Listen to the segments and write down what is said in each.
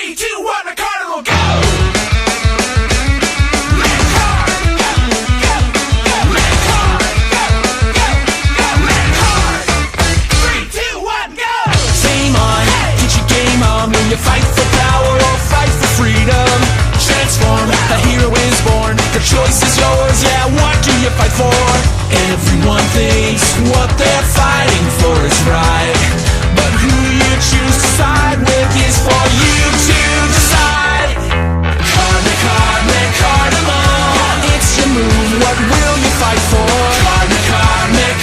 3, 2, 1, a carnival, go! You fight for power or fight for freedom. Transform, a hero is born. The choice is yours, yeah, what do you fight for? Everyone thinks what they're fighting for is right, but who you choose to side with is for you to decide. Cardamom, it's your move, what will you fight for?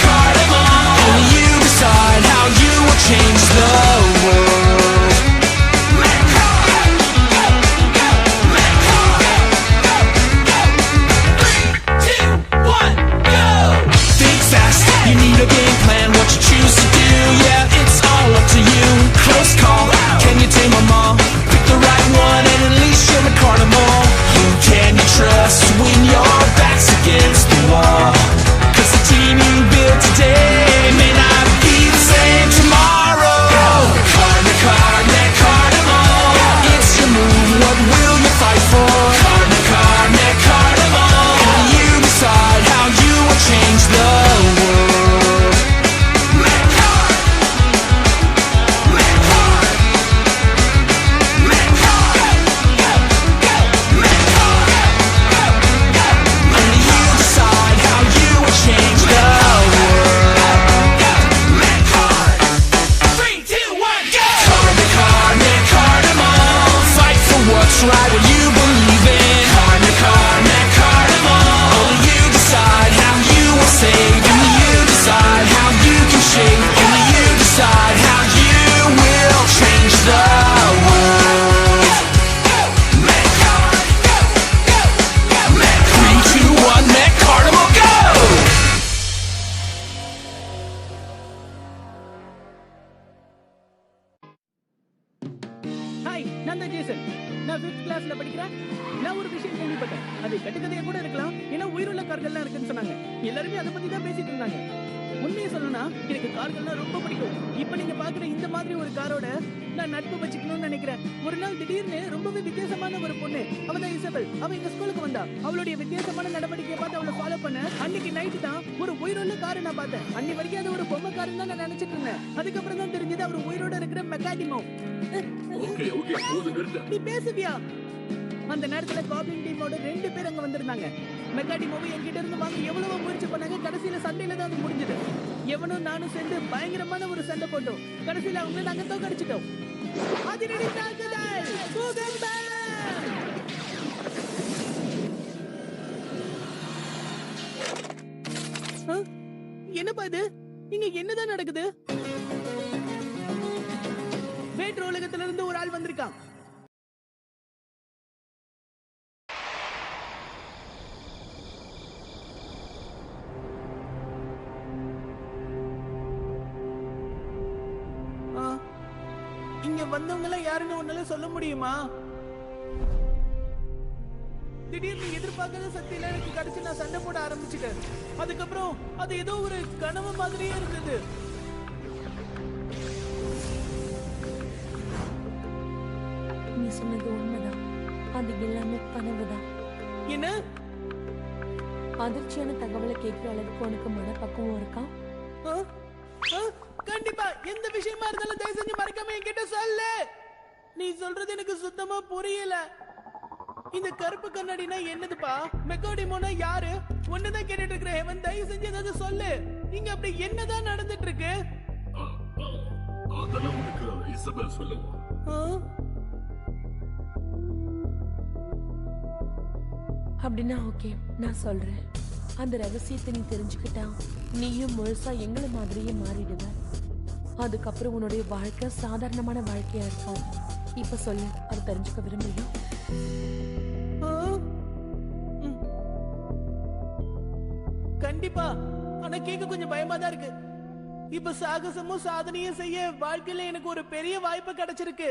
Cardamom, only you decide how you will change the world. You need a game plan, what you choose to do, yeah, it's all up to you. Close call, can you tame them all? Pick the right one and unleash your carnival. Who can you trust when your back's against the wall? Cause the team you build today may not be the same tomorrow. Cardamom, it's your move, what will you fight for? Cardamom, only you decide how you will change the world. Right what you believe in. Cardamom, only you decide how you will save. Only you decide how you can shape. Only you decide how you will change the world. 3, 2, 1, let Cardamom go! Hi, நான் தான் Jason. நான் 5th கிளாஸ்ல படிக்கிறேன். நான் ஒரு விஷயம் கேள்விப்பட்டேன். அது கட்டுக்கதையா கூட இருக்கலாம். ஏன்னா உயிருள்ள கார்கள்லாம் இருக்குன்னு சொன்னாங்க. எல்லாருமே அதை பத்தி தான் பேசிட்டு இருந்தாங்க. உண்மையை சொல்லணும்னா எனக்கு கார்கள்லாம் ரொம்ப பிடிக்கும். இப்போ நீங்க பாக்குற இந்த மாதிரி ஒரு காரோட நான் நட்பு வச்சுக்கணும்னு நினைக்கிறேன். ஒரு நாள் திடீர்னு ரொம்பவே வித்தியாசமான ஒரு பொண்ணு, அவ தான் இசபெல். அவ எங்க ஸ்கூலுக்கு வந்தா. அவளுடைய வித்தியாசமான நடவடிக்கையை பார்த்து அவளை ஃபாலோ பண்ண அன்னைக்கு நைட்டு தான் ஒரு உயிருள்ள காரை நான் பார்த்தேன். அன்னி வரைக்கும் அது ஒரு பொம்மை காருன்னு தான் நான் நினைச்சிட்டு இருந்தேன். அதுக்கப்புறம் தான் தெரிஞ்சது அவர் உயிரோட இருக்கிற மெக்கானிமோ. நீ பேசுவியா? அந்த நேரத்துல காப்ளின் டீமோட 2 பேர் அங்க வந்திருந்தாங்க. மெக்கானிமோவை என்கிட்ட இருந்து வாங்க எவ்வளவோ முயற்சி பண்ணாங்க. கடைசியில சண்டையில தான் அது முடிஞ்சது. எவனும் நானும் சேர்ந்து பயங்கரமான ஒரு சண்டை போட்டோம். கடைசியில அவங்க நாங்க தோக்கடிச்சிட்டோம். அதிரடி தாக்குதல் பூகம்பம். என்னப்பா இது? இங்க என்னதான் நடக்குது? வேற்று உலகத்துல இருந்து ஒரு ஆள் வந்திருக்கான். இங்க வந்தவங்க எல்லாம் யாருன்னு உன்னால சொல்ல முடியுமா? திடீர்னு எதிர்பார்க்காத சக்தியில எனக்கு கிடைச்சு நான் சண்டை போட ஆரம்பிச்சுட்டேன். அதுக்கப்புறம் அது ஏதோ ஒரு கனவு மாதிரியே இருந்தது. நீ சொன்னது உண்மைதான். அது எல்லாமே கனவுதான். என்ன? அதிர்ச்சியான தகவலை கேட்கிற அளவுக்கு உனக்கு மனப்பக்குவம் இருக்கா? கண்டிப்பா. எந்த விஷயமா இருந்தாலும் தயவு செஞ்சு மறக்காம என்கிட்ட சொல்லு. நீ சொல்றது எனக்கு சுத்தமா புரியல. இந்த கருப்பு கண்ணாடினா என்னதுப்பா? மெக்கானிமோனா யாரு? ஒண்ணுதான் கேட்டுட்டு இருக்கிற ஹெவன், தயவு செஞ்சு ஏதாவது சொல்லு. இங்க அப்படி என்னதான் நடந்துட்டு இருக்கு? அதெல்லாம் உனக்கு இசபெல் சொல்லுவா. அப்படின்னா ஓகே, நான் சொல்றேன். அந்த ரகசியத்தை நீ தெரிஞ்சுக்கிட்டா நீயும் முழுசா எங்களை மாதிரியே மாறிடுவ. அதுக்கப்புறம் உன்னுடைய வாழ்க்கை சாதாரணமான வாழ்க்கையா இருக்காது. இப்ப சொல்லு, அது தெரிஞ்சுக்க விரும்புறியா? கண்டிப்பா. ஆனா கேட்க கொஞ்சம் பயமா தான் இருக்கு. இப்ப சாகசமும் சாதனையும் செய்ய வாழ்க்கையில எனக்கு ஒரு பெரிய வாய்ப்பு கிடைச்சிருக்கு.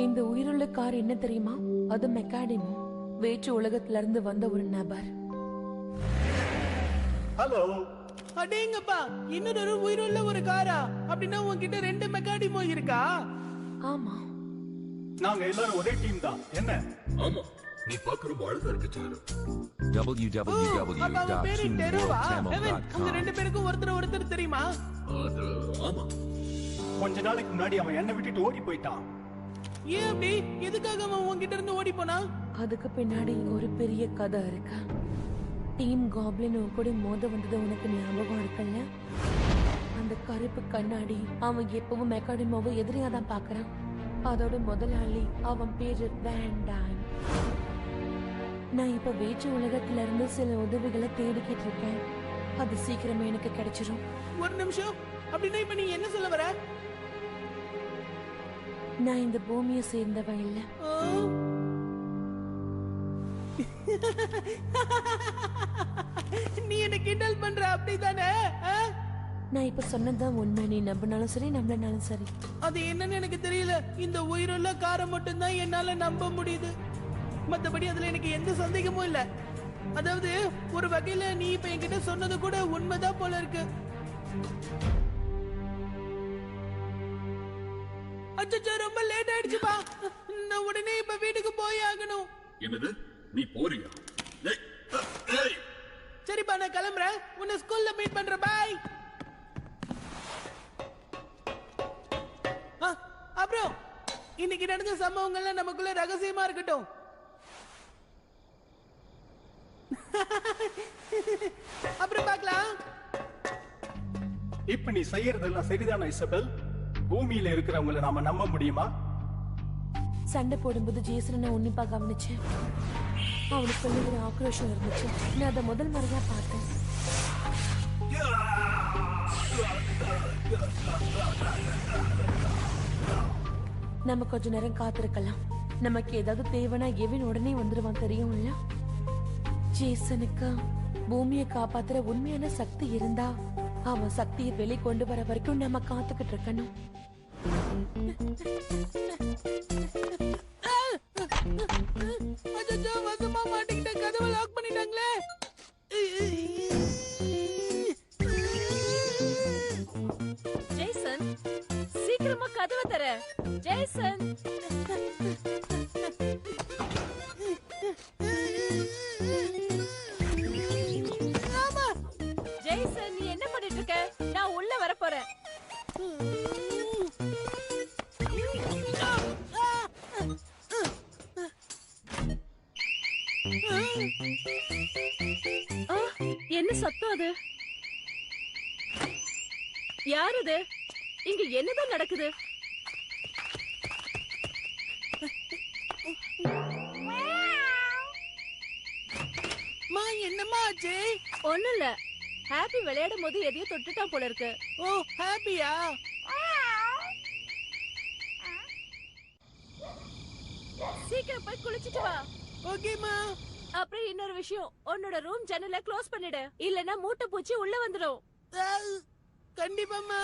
இந்த உயிருள்ள கார் என்ன தெரியுமா? அது மெக்கானிமோ, வேற்று உலகத்துல இருந்து வந்த ஒரு நபர். ஹலோ, அடேங்கப்பா, இன்னொரு உயிருள்ள ஒரு காரா? அப்படின்னா உன்கிட்ட 2 மெக்கானிமோ இருக்கா? ஆமா, நாங்க எல்லாரும் ஒரே டீம் தான். என்ன? ஆமா, நீ பாக்குற அழகா இருக்கு சாரு. அப்ப அவன் பேரு டெரோவா? ஹெவன், உங்க 2 www.2tamil.com. பேருக்கும் ஒருத்தர் தெரியுமா? அது ஆமா, கொஞ்ச நாளைக்கு முன்னாடி அவன் என்ன விட்டுட்டு ஓடி போயிட்டான். ஏன் அப்படி? எதுக்காக அவன் உன்கிட்ட இருந்து ஓடி போனா? அதுக்கு பின்னாடி ஒரு பெரிய கதை இருக்கு. டீம் காப்ளின் கூட மோத வந்தது உனக்கு ஞாபகம் இருக்குல்ல? அந்த கருப்பு கண்ணாடி அவன் எப்பவும் மெக்கானிமாவை எதிரியா தான் பாக்குறான். அதோட முதலாளி அவன் பேரு வேண்டான். நான் இப்ப வேற்று உலகத்துல இருந்து சில உதவிகளை தேடிக்கிட்டு இருக்கேன். அது சீக்கிரமே எனக்கு கிடைச்சிரும். ஒரு நிமிஷம், அப்படின்னா இப்ப நீ என்ன சொல்ல வர? நான் இந்த பூமியை சேர்ந்தவன் இல்ல. ஆ? நீ என்ன கிண்டல் பண்ற அப்படிதானே? ஆ? நான் இப்ப சொன்னதுதான் உண்மை. நீ நம்பினாலும் சரி, நம்பலனாலும் சரி. அது என்னன்னு எனக்கு தெரியல. இந்த உயிருள்ள காரை மட்டும்தான் என்னால நம்ப முடியுது. மத்தபடி அதுல எனக்கு எந்த சந்தேகமும் இல்ல. அதாவது ஒரு வகையில நீ இப்ப என்கிட்ட சொன்னது கூட உண்மைதான் போல இருக்கு. அச்சச்சோ, ரொம்ப லேட் ஆயிடுச்சுப்பா. நான் உடனே இப்ப வீட்டுக்கு போய் ஆகணும். என்னது நீ போறியா? டேய், டேய். சரிப்பா, நான் கிளம்புறேன். உன்னை ஸ்கூல்ல மீட் பண்றேன். பாய். அப்புறம் இன்னைக்கு நடந்த சம்பவங்கள்லாம் நமக்குள்ள ரகசியமா இருக்கட்டும். அப்புறம் பார்க்கலாம். இப்ப நீ செய்யறதெல்லாம் சரிதானா இசபெல்? பூமியில இருக்கிறவங்கள நாம நம்ப முடியுமா? சண்டை போடும்போது ஜேசனை நான் உன்னிப்பா கவனிச்சேன். அவனுக்குள்ள ஒரு ஆக்ரோஷம் இருந்துச்சு. நான் அதை முதல் முறையா பார்த்தேன். நம்ம கொஞ்ச நேரம் காத்திருக்கலாம். நமக்கு ஏதாவது தேவைன்னா எவன் உடனே வந்துருவான் தெரியும்ல? ஜேசனுக்கு பூமியை காப்பாத்துற உண்மையான சக்தி இருந்தா அவன் சக்தியை வெளி கொண்டு வர வரைக்கும் நம்ம காத்துக்கிட்டு இருக்கணும். அச்சச்சோ, வசமா மாட்டிக்கிட்ட. கதவை லாக் பண்ணிட்டாங்களே. ஜேசன், சீக்கிரமா கதவை தர. ஜேசன், ஆமா. ஜேசன், நீ என்ன பண்ணிட்டு இருக்க? நான் உள்ள வர போறேன். ஆ, என்ன சத்தம் அது? யார் அது? இங்க என்னதான் நடக்குது? மா, என்னம்மா ஆச்சு? ஒண்ணும் இல்ல. ஹாப்பி விளையாடும் போது எதையோ தொட்டுட்டான் போல இருக்கு. ஓ, ஹாப்பியா? சீக்கிரம் போய் குளிச்சிட்டு வா. ஓகேம்மா. அப்புறம் இன்னொரு விஷயம், உன்னோட ரூம் ஜன்னலை க்ளோஸ் பண்ணிடு. இல்லனா மூட்டை பூச்சி உள்ள வந்துடும். கண்டிப்பாம்மா.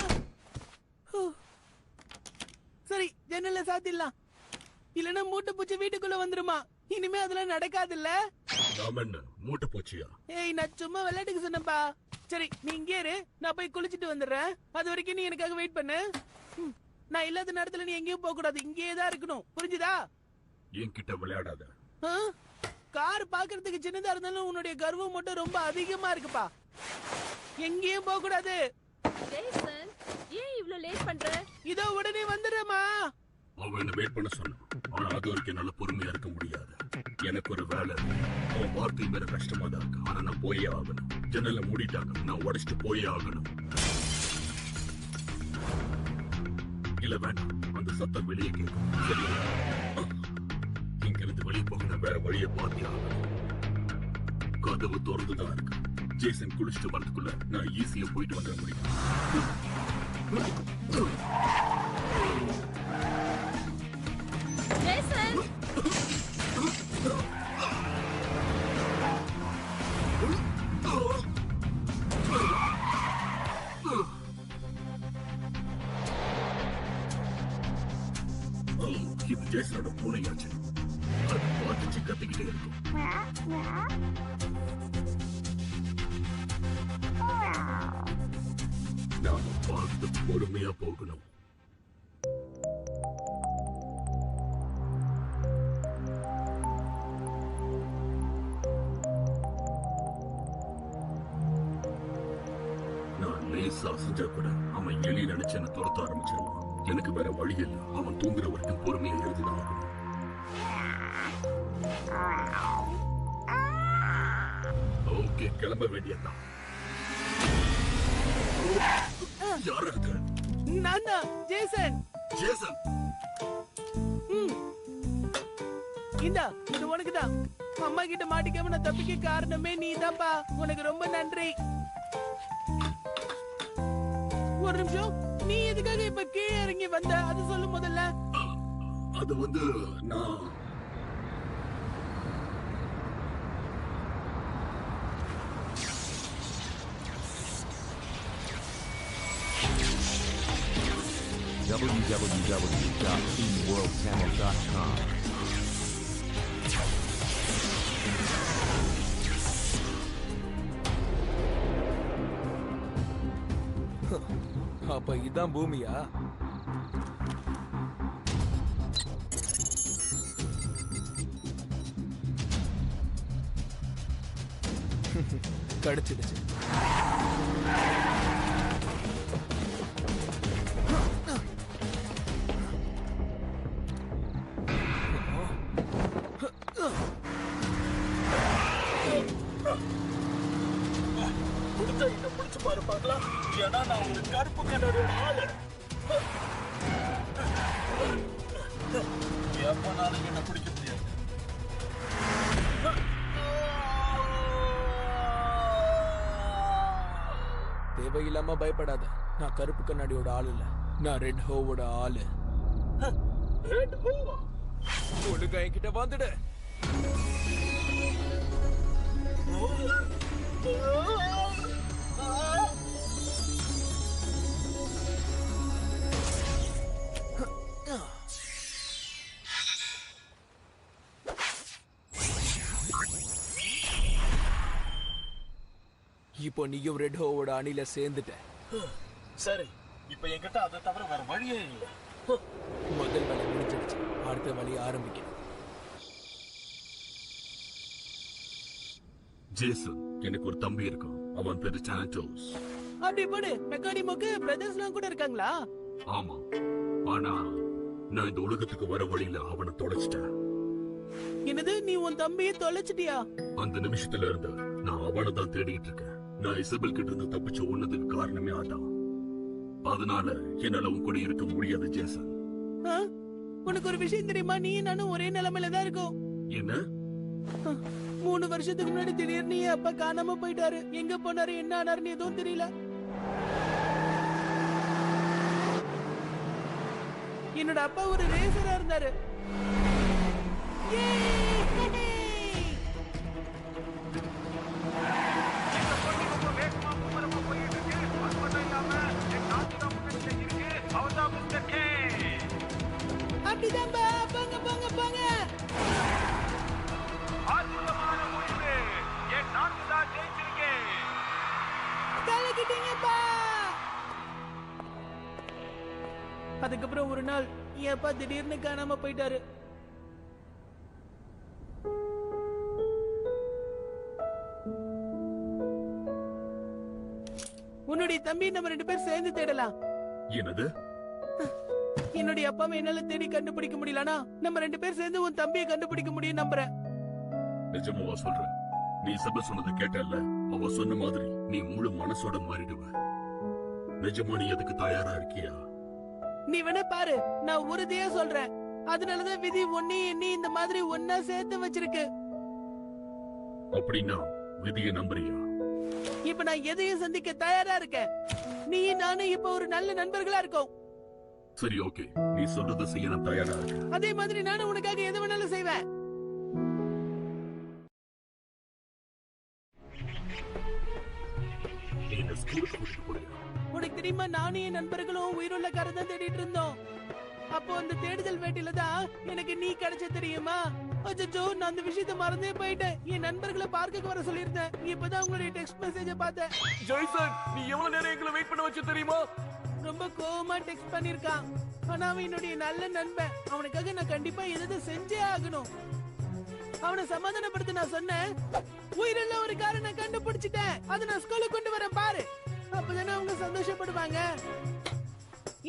ஹூ. சரி, ஜன்னல சாத்திடலாம். இல்லனா மூட்டை பூச்சி வீட்டுக்குள்ள வந்துருமா? இனிமே அதெல்லாம் நடக்காதுல்ல? நாம என்ன மூட்டை போச்சியா? ஏய், நான் சும்மா விளையாட்டுக்கு சொன்னப்பா. சரி, நீ இங்கே இரு. நான் போய் குளிச்சிட்டு வந்துடுறேன். அது வரைக்கும் நீ எனக்காக வெயிட் பண்ணு. நான் இல்லாத நேரத்துல நீ எங்கேயும் போக கூடாது. இங்கேயே தான் இருக்கணும். புரிஞ்சுதா? என்கிட்ட விளையாடாத. ஆ? கார் பாக்குறதுக்கு சின்னதா இருந்தாலும் உன்னுடைய கர்வம் மட்டும் ரொம்ப அதிகமா இருக்குப்பா. எங்கேயும் போக கூடாது. ஜேசன், ஏன் இவ்ளோ லேட் பண்ற? இதோ உடனே வந்துடுறேம்மா. அவன் என்ன வெயிட் பண்ண சொன்னான். ஆனா அது வரைக்கும் என்னால பொறுமையா இருக்க முடியாது. எனக்கு ஒரு வேலை இருக்கு. அவன் வார்த்தை மேல கஷ்டமா தான் இருக்கு. ஆனா நான் போயே ஆகணும். ஜன்னல மூடிட்டாங்க. நான் உடைச்சிட்டு போயே ஆகணும். இல்ல வேண்டாம், அந்த சத்தம் வெளியே கேட்கும். சரியா? இங்க இருந்து வெளியே போக நான் வேற வழியை பார்த்தே ஆகணும். கதவு திறந்துதான் இருக்கு. ஜேசன் குளிச்சுட்டு வரதுக்குள்ள நான் ஈஸியா போயிட்டு வந்துட முடியும். ஜேசன், இது ஜேசனோட பூனையாச்சு. அது பார்த்துச்சு கத்திக்கிட்டே இருக்கும். நான் பார்த்து பொறுமையா போகணும். நான் லேசா செஞ்சா கூட அவன் எலி நினைச்சு என்ன துரத்த ஆரம்பிச்சிருவான். எனக்கு வேற வழி இல்லை. அவன் தூங்குற வரைக்கும் பொறுமையா எழுதிதான் ஆகணும். ஓகே, கிளம்ப வேண்டியதுதான். யார் இருக்கு? நான் தான் ஜேசன். ஜேசன், இந்தா இது உனக்குதான். அம்மா கிட்ட மாட்டிக்காம நான் தப்பிக்க காரணமே நீதான்ப்பா. உனக்கு ரொம்ப நன்றி. ஒரு நிமிஷம், நீ எதுக்காக இப்ப கீழே இறங்கி வந்த அது சொல்லு முதல்ல. அது வந்து நான் www.teamworldtamil.com. அப்ப இதான் பூமியா? கிடைச்சிடுச்சு. முடிஞ்சா என்ன பிடிச்சு பாரு பார்க்கலாம். ஏன்னா நான் ஒரு கருப்பு கண்ணோட ஆளு. எப்பனாலும் என்ன பிடிக்க முடியாது. தேவையில்லாம பயப்படாத. நான் கருப்பு கண்ணாடியோட ஆள் இல்ல. நான் ரெட் ஹோவோட ஆளு. ரெட் ஹோவா? ஒழுங்கா என்கிட்ட வந்துடு. இப்போ நீயும் ரெட் ஹோவோட அணில சேர்ந்துட்ட. சரி, இப்ப என்கிட்ட அதை தவிர வேற வழியே இல்லை. முதல் வழி முடிஞ்சிடுச்சு. அடுத்த வழி ஆரம்பிக்கணும். ஜேசன், எனக்கு ஒரு தம்பி இருக்கான். அவன் பேரு சானட்டோஸ். அப்படி போடு. மெக்கானிமோக்கு பிரதர்ஸ்லாம் கூட இருக்காங்களா? ஆமா, ஆனா நான் இந்த உலகத்துக்கு வர வழியில அவனை தொலைச்சிட்டேன். என்னது, நீ உன் தம்பியை தொலைச்சிட்டியா? அந்த நிமிஷத்துல இருந்து நான் அவனை தான் தேடிட்டு இருக்கேன். நான் இசபெல் கிட்ட இருந்து தப்பிச்சு ஒன்னதுக்கு காரணமே அதான். அதனால என்னால உன் கூட இருக்க முடியாது ஜேசன். ஆ? உனக்கு ஒரு விஷயம் தெரியுமா? நீ நானும் ஒரே நிலைமையில தான் இருக்கோம். என்ன? 3 வருஷத்துக்கு முன்னாடி திடீர்னு என் அப்பா காணாம போயிட்டாரு. எங்க போனாரு, என்ன ஆனாருன்னு எதுவும் தெரியல. என்னோட அப்பா ஒரு ரேசரா இருந்தாரு. அப்படிதான் போங்க போங்க போங்க. கலக்கிட்டீங்கப்பா. அதுக்கப்புறம் ஒரு நாள் என் அப்பா திடீர்னு காணாம போயிட்டாரு. உன்னுடைய தம்பி நம்ம 2 பேர் சேர்ந்து தேடலாம். என்னது? என்னுடைய அப்பாவை என்னால தேடி கண்டுபிடிக்க முடியலனா நம்ம 2 பேர் சேர்ந்து உன் தம்பியை கண்டுபிடிக்க முடியும் நம்புறேன். நிஜமாவா சொல்றேன்? நீ இசபெல் சொன்னதை கேட்டல்ல? அவ சொன்ன மாதிரி நீ முழு மனசோட மாறிடுவ. நிஜமா நீ அதுக்கு தயாரா இருக்கியா? நீ வேணா பாரு, நான் உறுதியா சொல்றேன். அதனாலதான் விதி நீ இந்த மாதிரி ஒன்னா சேர்த்து வச்சிருக்கு. அப்படின்னா விதியை நம்புறியா? இப்ப நான் எதையும் சந்திக்க தயாரா இருக்கேன். நீ நானும் இப்ப ஒரு நல்ல நண்பர்களா இருக்கோம். சரி, ஓகே, நீ சொல்றதை செய்ய நான் தயாரா இருக்கேன். அதே மாதிரி நானும் உனக்காக எது வேணாலும் செய்வேன். நீ இந்த ஸ்கூலுக்கு கூட்டிட்டு போறியா? உனக்கு தெரியுமா, நானும் என் நண்பர்களும் உயிருள்ள காரை தான் தேடிட்டு இருந்தோம். அப்போ அந்த தேடுதல் வேட்டையில தான் எனக்கு நீ கிடைச்ச தெரியுமா? அச்சோ, நான் அந்த விஷயத்தை மறந்தே போயிட்டேன். என் நண்பர்களை பார்க்க வர சொல்லியிருந்தேன். இப்பதான் உங்களுடைய டெக்ஸ்ட் மெசேஜ பார்த்தேன். ஜெய்சன், நீ எவ்வளவு நேரம் எங்களை வெயிட் பண்ண வச்சு தெரியுமா? ரொம்ப கோவமா டெக்ஸ்ட் பண்ணிருக்கான். ஆனா அவன் என்னுடைய நல்ல நண்பன். அவனுக்காக நான் கண்டிப்பா எதாவது செஞ்சே ஆகணும். அவனை சமாதானப்படுத்த நான் சொன்னேன், உயிருள்ள ஒரு காரை நான் கண்டுபிடிச்சிட்டேன், அதை நான் ஸ்கூலுக்கு கொண்டு வரேன் பாரு, அப்பதானே அவங்க சந்தோஷப்படுவாங்க.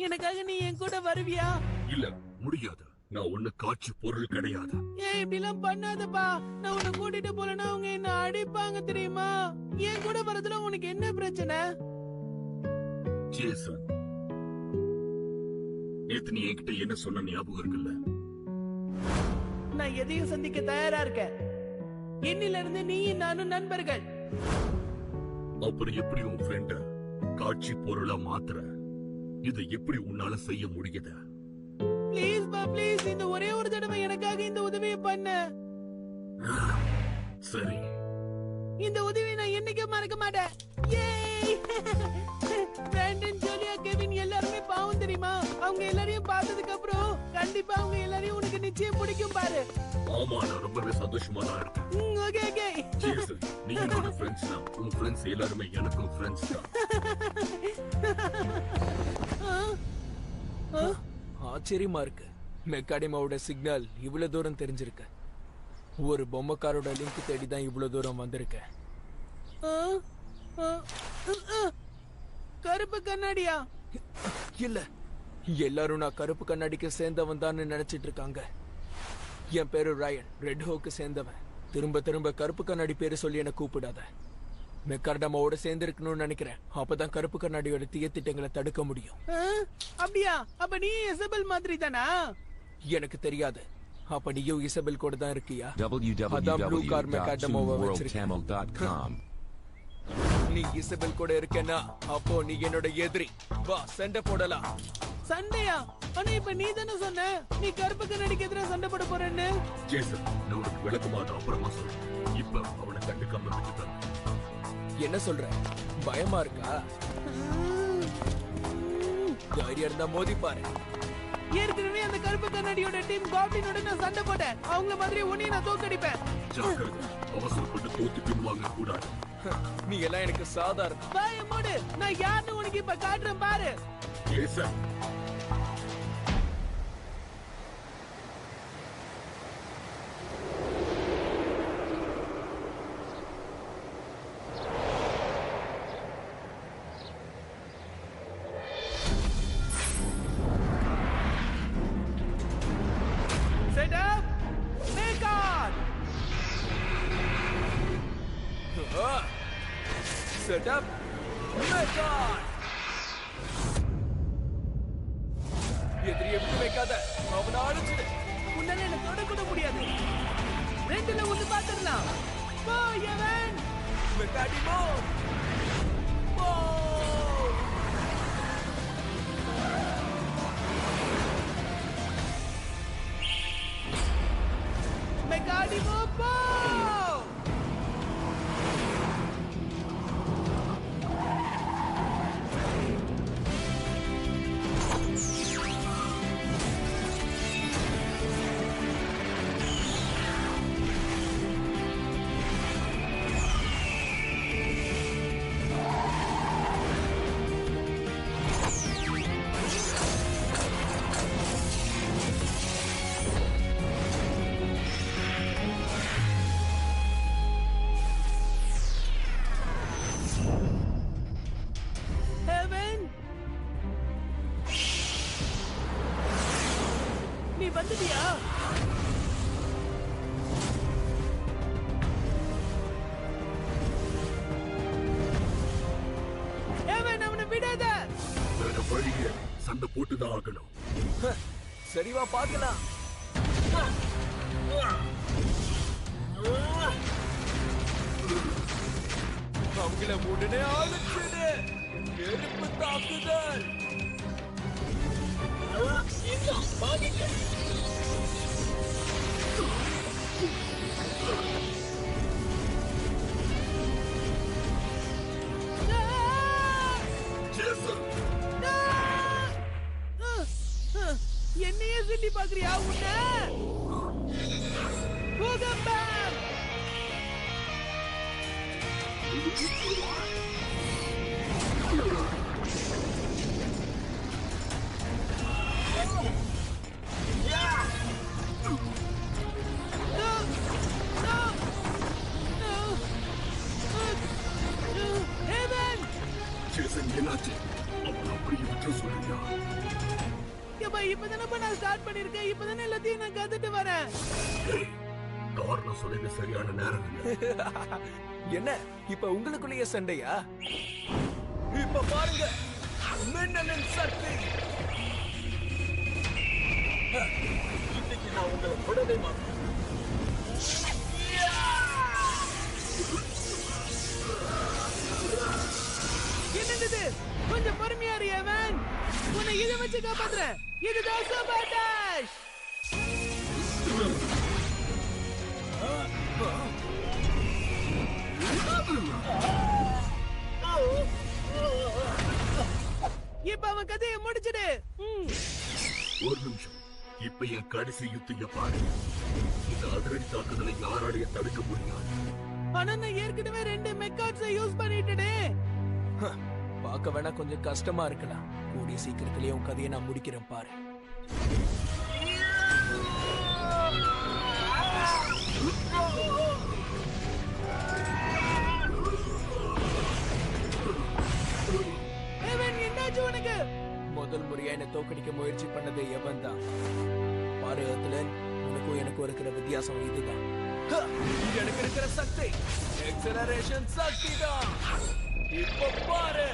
எனக்காக நீ என் கூட வருவியா? இல்ல, முடியாது. நான் ஒண்ணு காட்சி பொருள் கிடையாது. ஏன் இப்படி எல்லாம் பண்ணாதப்பா. நான் உன்னை கூட்டிட்டு போறேன்னா அவங்க என்ன அடிப்பாங்க தெரியுமா? என் கூட வரதுல உனக்கு என்ன பிரச்சனை? ஜேசன், நேத்து நீ என்கிட்ட என்ன சொன்ன ஞாபகம் இருக்குல்ல? நான் எதையும் சந்திக்க தயாரா இருக்கேன். என்னில இருந்து நீயும் நானும் நண்பர்கள். அப்புறம் எப்படி உன் ஃப்ரெண்ட காட்சி பொருளா மாத்துற? இதை எப்படி உன்னால செய்ய முடியுது? ப்ளீஸ் பா, ப்ளீஸ், இந்த ஒரே ஒரு தடவை எனக்காக இந்த உதவியை பண்ண. சரி, இந்த உதவியை நான் என்னைக்கும் மறக்க மாட்டேன். ஏய்! பிராண்டன், ஜோலியா, கெவின் எல்லாருமே பாவம் தெரியுமா? அவங்க எல்லாரையும் பார்த்ததுக்கு அப்புறம் கண்டிப்பா அவங்க எல்லாரையும் உனக்கு நிச்சயம் பிடிக்கும் பாரு. ஆமா, நான் ரொம்பவே சந்தோஷமா தான் இருக்கேன். Okay okay. ஜேசன், நீ என்னோட ஃப்ரெண்ட்ஸ் தான். உன் ஃப்ரெண்ட்ஸ் எல்லாருமே எனக்கும் ஃப்ரெண்ட்ஸ் தான். ஆச்சரியமா இருக்கு. மெக்காடிமாவோட சிக்னல் இவ்வளவு தூரம் தெரிஞ்சிருக்கு. ஒரு பொம்மைக்காரோட லிங்க் தேடி தான் இவ்வளவு தூரம் வந்திருக்கேன். கருப்பு கண்ணாடியா? இல்ல, எல்லாரும் நான் கருப்பு கண்ணாடிக்கு சேர்ந்தவன் தான் நினைச்சிட்டு இருக்காங்க. என் பேரு ராயன், ரெட் ஹோக்கு சேர்ந்தவன். திரும்ப திரும்ப கருப்பு கண்ணாடி பேரு சொல்லி என்ன கூப்பிடாத. மெக்கார்டமாவோட சேர்ந்து இருக்கணும்னு நினைக்கிறேன். அப்பதான் கருப்பு கண்ணாடியோட தீய திட்டங்களை தடுக்க முடியும். அப்படியா? அப்ப நீ இசபெல் மாதிரி தானா? எனக்கு தெரியாது. அப்ப நீயும் இசபெல் கூட தான் இருக்கியா? அதான் ப்ளூ கார் மெக்கார்டமாவை வச்சிருக்கேன். www.tamil.com. நீ இசபெல் கூட இருக்கேன்னா அப்போ நீ என்னோட எதிரி. வா, சண்டை போடலாம். சண்டையா? ஆனா இப்ப நீ தானே சொன்ன நீ கருப்பு கண்ணாடிக்கு எதிராக சண்டை போட போறேன்னு. ஜேசன், நான் உனக்கு விளக்கமாக அப்புறமா சொல்றேன். இப்ப அவனை கண்டுக்காம விட்டுட்டான். என்ன சொல்ற? பயமா இருக்கா? தைரியம் இருந்தா மோதி பாரு. ஏற்கனவே அந்த கருப்பு கண்ணாடியோட டீம் காப்ளினோட நான் சண்டை போட்டேன். அவங்கள மாதிரி உன்னையும் நான் தோக்கடிப்பேன். ஜாக்கிரதை, அவசரப்பட்டு தோத்து பின்வாங்க கூடாது. நீ எல்லாம் எனக்கு சாதாரணம். வாய மூடு. நான் யாருன்னு உனக்கு இப்ப காட்டுறேன் பாரு. Jason, Set up. Make on. Set up. Make on. எதிரியை விட்டு வைக்காத. அவனை அழிச்சிடு. உன்னால என்ன தொட கூட முடியாது. ரெண்டுல ஒண்ணு பாத்துடலாம். போ எவன். மெக்காடிமோ. போ. மெக்காடிமோ போ. நீ வந்துட்டியா? அவனை விடாத. வேற வழியே, சண்டை போட்டுதான் ஆகணும். சரிவா, பார்க்கலாம். அவங்கள உடனே அழிச்சிடு. நெருப்பு தாக்குதல். என்னையே சுண்டி பாக்குறியா? உன்ன பூகம்பம்! Heaven! ஜேசன் என்னாச்சு? அவன் அப்படியே விட்டு சொல்றியா? ஏப்பா, இப்பதானப்பா நான் ஸ்டார்ட் பண்ணிருக்கேன். இப்பதானே எல்லாத்தையும் நான் கத்துட்டு வரேன். ஏய், காரணம் சொல்லுங்க, சரியான நேரம் இல்லை. என்ன இப்ப உங்களுக்குள்ளேயே சண்டையா? இப்ப பாருங்க, மின்னலின் சக்தி. இன்னைக்கு நான் உங்களை விடவே மாட்டேன். என்னது இது? கொஞ்சம் பொறுமையா இரு எவன். உன்னை இதை வச்சு காப்பாத்துறேன். இதுதான் சூப்பர் டாஷ். இப்ப அவன் கதையை முடிச்சிடு. ஒரு நிமிஷம், இப்ப என் கடைசி யுத்திய பாரு. இந்த அதிரடி தாக்குதலை யாராலையும் தடுக்க முடியாது. ஆனா நான் ஏற்கனவே 2 மெக்காட்ஸை யூஸ் பண்ணிட்டேனே. பார்க்க வேணா கொஞ்சம் கஷ்டமா இருக்கலாம். கூடிய சீக்கிரத்திலேயே உன் கதையை நான் முடிக்கிறேன் பாரு. எவன், என்னாச்சு உனக்கு? முதல் முறையா என்ன தோக்கடிக்க முயற்சி பண்ணது எவன் தான் பாரு. அதுல உனக்கும் எனக்கும் இருக்கிற வித்தியாசம் இதுதான். எனக்கு இருக்கிற சக்தி எக்ஸலரேஷன் சக்தி தான். இப்ப பாரு,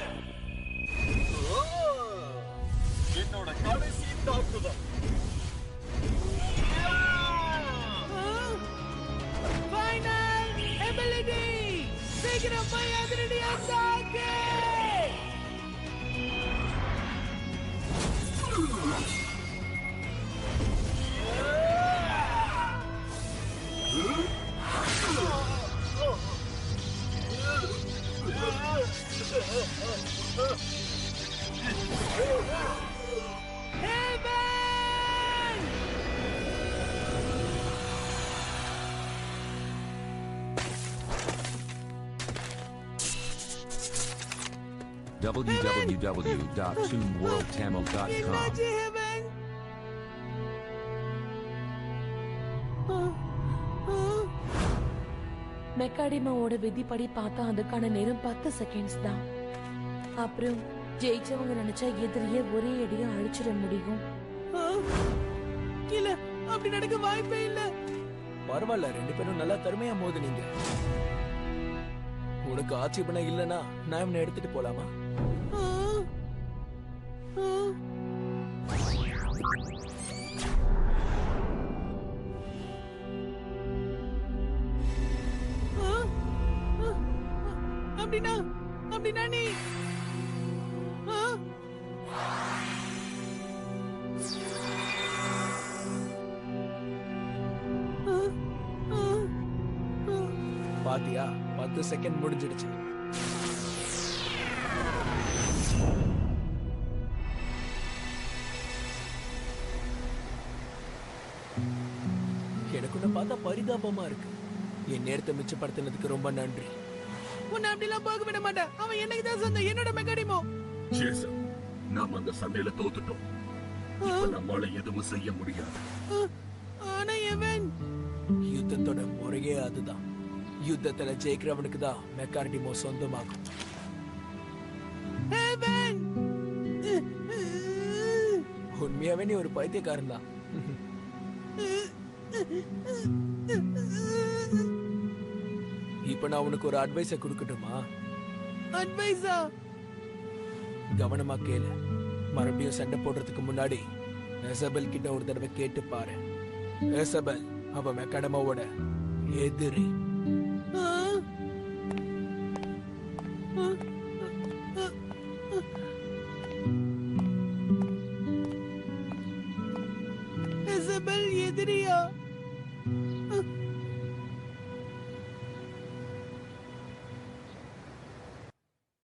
என்னோட கடைசி தாக்குதல். Final ability. சீக்கிரம் போய் அதிரடியா தாக்கு. Heaven! www.toonworldtamil.com. என்னாச்சு Heaven? மெக்காடிமாவோட விதிப்படி பார்த்தா அதுக்கான நேரம் 10 செகண்ட்ஸ் தான். அப்புறம் ஜெயிச்சவங்க நினைச்சா எதிரியே ஒரே அடியா அழிச்சிட முடியும். இல்ல, அப்படி நடக்க வாய்ப்பே இல்ல. பரவாயில்ல, 2 பேரும் நல்லா திறமையா மோதுனீங்க. உனக்கு ஆட்சேபனை இல்லனா நான் இவனை எடுத்துட்டு போலாமா? அப்படின்னா நீ பாத்தியா, 10 செகண்ட் முடிஞ்சிடுச்சு. எனக்கு உன்னை பார்த்தா பரிதாபமா இருக்கு. என் நேரத்தை மிச்சப்படுத்தினதுக்கு ரொம்ப நன்றி. உன்னை அப்படிலாம் போக விட மாட்டேன். அவன் என்னைக்கு தான் சொந்த என்னோட மெக்காடிமோ. ஜேசன், நாம அந்த சண்டையில தோத்துட்டோம். இப்ப நம்மால எதுவும் செய்ய முடியாது. ஆனா எவன்? யுத்தத்தோட முறையே அதுதான். யுத்தத்துல ஜெயிக்கிறவனுக்கு தான் மெக்காடிமோ சொந்தமாகும். Heaven! உண்மையாவே நீ ஒரு பைத்தியக்காரன் தான். இப்ப நான் உனக்கு ஒரு அட்வைஸ கொடுக்கட்டுமா? அட்வைஸா? கவனமா கேளு. மறுபடியும் சண்டை போடுறதுக்கு முன்னாடி எசபெல் கிட்ட ஒரு தடவை கேட்டு பாரு. எசபெல் அவ மெக்காடமாவோட எதிரி. எசபெல் எதிரியா?